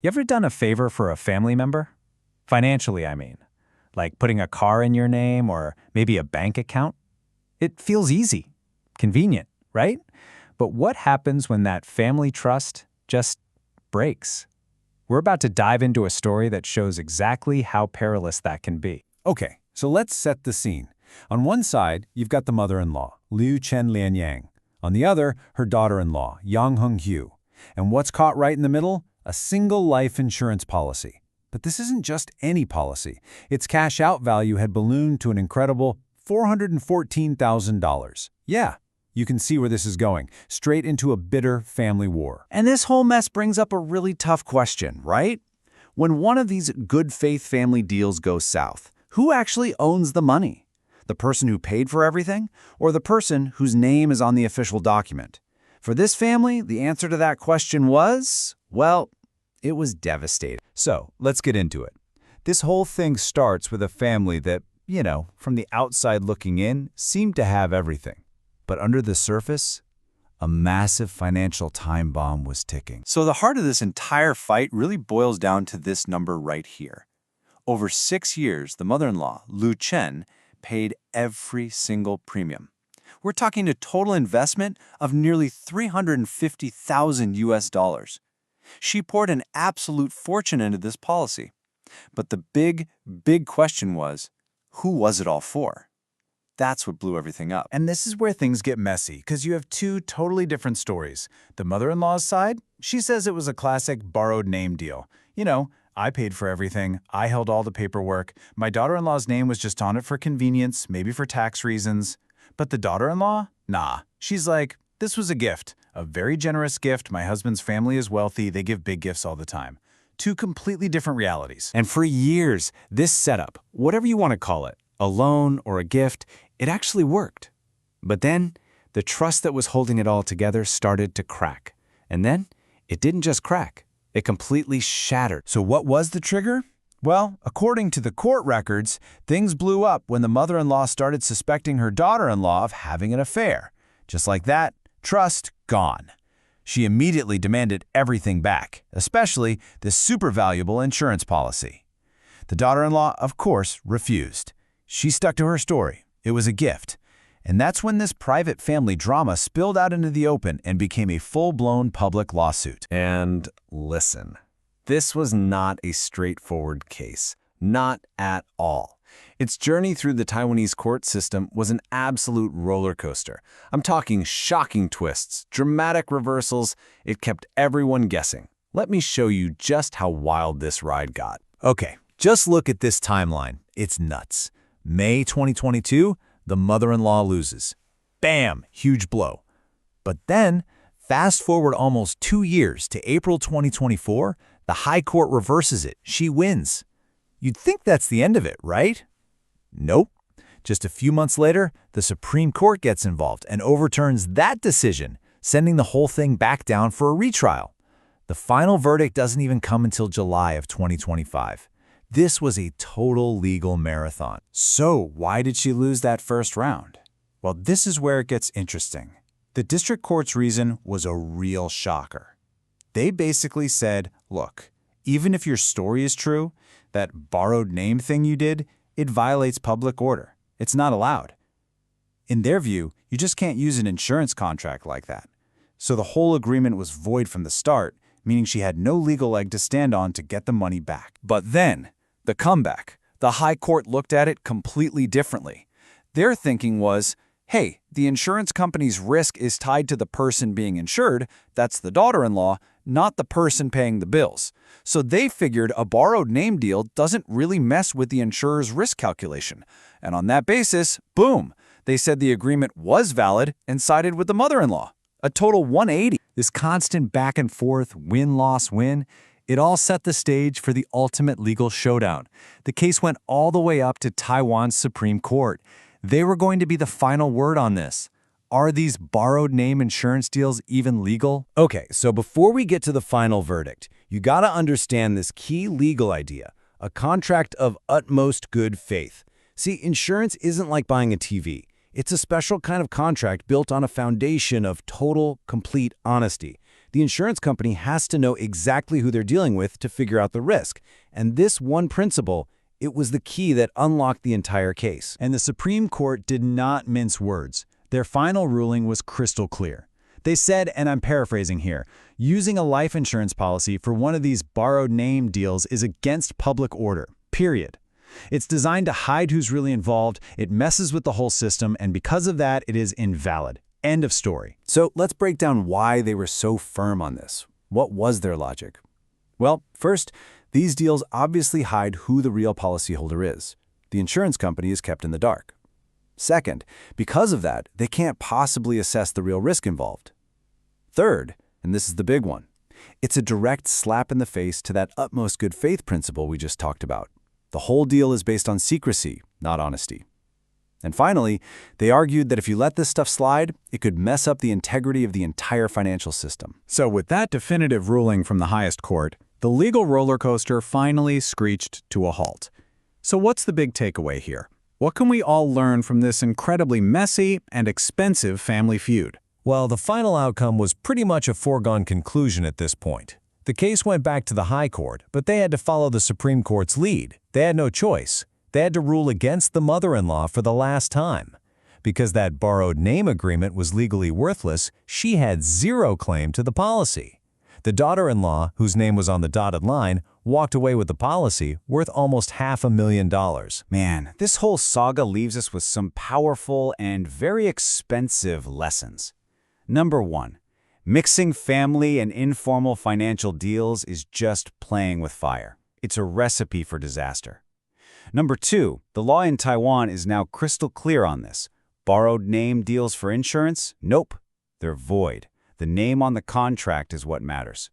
You ever done a favor for a family member? Financially, I mean. Like putting a car in your name or maybe a bank account? It feels easy, convenient, right? But what happens when that family trust just breaks? We're about to dive into a story that shows exactly how perilous that can be. Okay, so let's set the scene. On one side, you've got the mother-in-law, Liu Chen Lianyang. On the other, her daughter-in-law, Yang Honghu. And what's caught right in the middle? A single life insurance policy. But this isn't just any policy. Its cash-out value had ballooned to an incredible $414,000. Yeah, you can see where this is going, straight into a bitter family war. And this whole mess brings up a really tough question, right? When one of these good faith family deals goes south, who actually owns the money? The person who paid for everything, or the person whose name is on the official document? For this family, the answer to that question was, well, it was devastating. So, let's get into it. This whole thing starts with a family that, from the outside looking in, seemed to have everything. But under the surface, a massive financial time bomb was ticking. So the heart of this entire fight really boils down to this number right here. Over 6 years, the mother-in-law, Liu Chen, paid every single premium. We're talking a total investment of nearly $350,000 US. She poured an absolute fortune into this policy. But the big question was, who was it all for? That's what blew everything up. And this is where things get messy, because you have two totally different stories. The mother-in-law's side, she says it was a classic borrowed name deal. I paid for everything, I held all the paperwork, my daughter-in-law's name was just on it for convenience, maybe for tax reasons. But the daughter-in-law? Nah. She's like, this was a gift, a very generous gift, my husband's family is wealthy, they give big gifts all the time. Two completely different realities. And for years, this setup, whatever you want to call it, a loan or a gift, it actually worked. But then, the trust that was holding it all together started to crack. And then, it didn't just crack. It completely shattered. So what was the trigger? Well, according to the court records, things blew up when the mother-in-law started suspecting her daughter-in-law of having an affair. Just like that, trust gone. She immediately demanded everything back, especially this super valuable insurance policy. The daughter-in-law, of course, refused. She stuck to her story. It was a gift. And that's when this private family drama spilled out into the open and became a full-blown public lawsuit. And listen, this was not a straightforward case. Not at all. Its journey through the Taiwanese court system was an absolute roller coaster. I'm talking shocking twists, dramatic reversals. It kept everyone guessing. Let me show you just how wild this ride got. Okay, just look at this timeline. It's nuts. May 2022, the mother-in-law loses. Bam! Huge blow. But then, fast forward almost 2 years to April 2024, the High Court reverses it. She wins. You'd think that's the end of it, right? Nope. Just a few months later, the Supreme Court gets involved and overturns that decision, sending the whole thing back down for a retrial. The final verdict doesn't even come until July of 2025. This was a total legal marathon. So why did she lose that first round? Well, this is where it gets interesting. The district court's reason was a real shocker. They basically said, look, even if your story is true, that borrowed name thing you did, it violates public order. It's not allowed. In their view, you just can't use an insurance contract like that. So the whole agreement was void from the start, meaning she had no legal leg to stand on to get the money back. But then, the comeback. The High Court looked at it completely differently. Their thinking was, hey, the insurance company's risk is tied to the person being insured, that's the daughter-in-law, not the person paying the bills. So they figured a borrowed name deal doesn't really mess with the insurer's risk calculation. And on that basis, boom, they said the agreement was valid and sided with the mother-in-law. A total 180. This constant back and forth, win-loss-win, it all set the stage for the ultimate legal showdown. The case went all the way up to Taiwan's Supreme Court. They were going to be the final word on this. Are these borrowed name insurance deals even legal? Okay, so before we get to the final verdict, you gotta understand this key legal idea, a contract of utmost good faith. See, insurance isn't like buying a TV. It's a special kind of contract built on a foundation of total, complete honesty. The insurance company has to know exactly who they're dealing with to figure out the risk. And this one principle, it was the key that unlocked the entire case. And the Supreme Court did not mince words. Their final ruling was crystal clear. They said, and I'm paraphrasing here, using a life insurance policy for one of these borrowed name deals is against public order, period. It's designed to hide who's really involved, it messes with the whole system, and because of that, it is invalid. End of story. So let's break down why they were so firm on this. What was their logic? Well, first, these deals obviously hide who the real policyholder is. The insurance company is kept in the dark. Second, because of that, they can't possibly assess the real risk involved. Third, and this is the big one, it's a direct slap in the face to that utmost good faith principle we just talked about. The whole deal is based on secrecy, not honesty. And finally, they argued that if you let this stuff slide, it could mess up the integrity of the entire financial system. So with that definitive ruling from the highest court, the legal roller coaster finally screeched to a halt. So what's the big takeaway here? What can we all learn from this incredibly messy and expensive family feud? Well, the final outcome was pretty much a foregone conclusion at this point. The case went back to the High Court, but they had to follow the Supreme Court's lead. They had no choice. They had to rule against the mother-in-law for the last time. Because that borrowed name agreement was legally worthless, she had zero claim to the policy. The daughter-in-law, whose name was on the dotted line, walked away with the policy worth almost $500,000. Man, this whole saga leaves us with some powerful and very expensive lessons. Number 1, mixing family and informal financial deals is just playing with fire. It's a recipe for disaster. Number 2, the law in Taiwan is now crystal clear on this. Borrowed name deals for insurance? Nope. They're void. The name on the contract is what matters.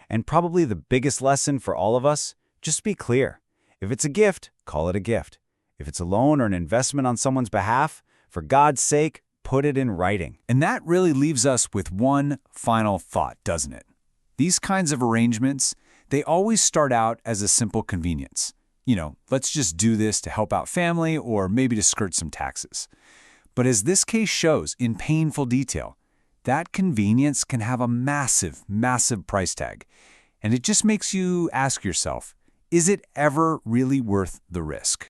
And probably the biggest lesson for all of us, just be clear. If it's a gift, call it a gift. If it's a loan or an investment on someone's behalf, for God's sake, put it in writing. And that really leaves us with one final thought, doesn't it? These kinds of arrangements, they always start out as a simple convenience. You know, let's just do this to help out family or maybe to skirt some taxes. But as this case shows in painful detail, that convenience can have a massive, massive price tag. And it just makes you ask yourself, is it ever really worth the risk?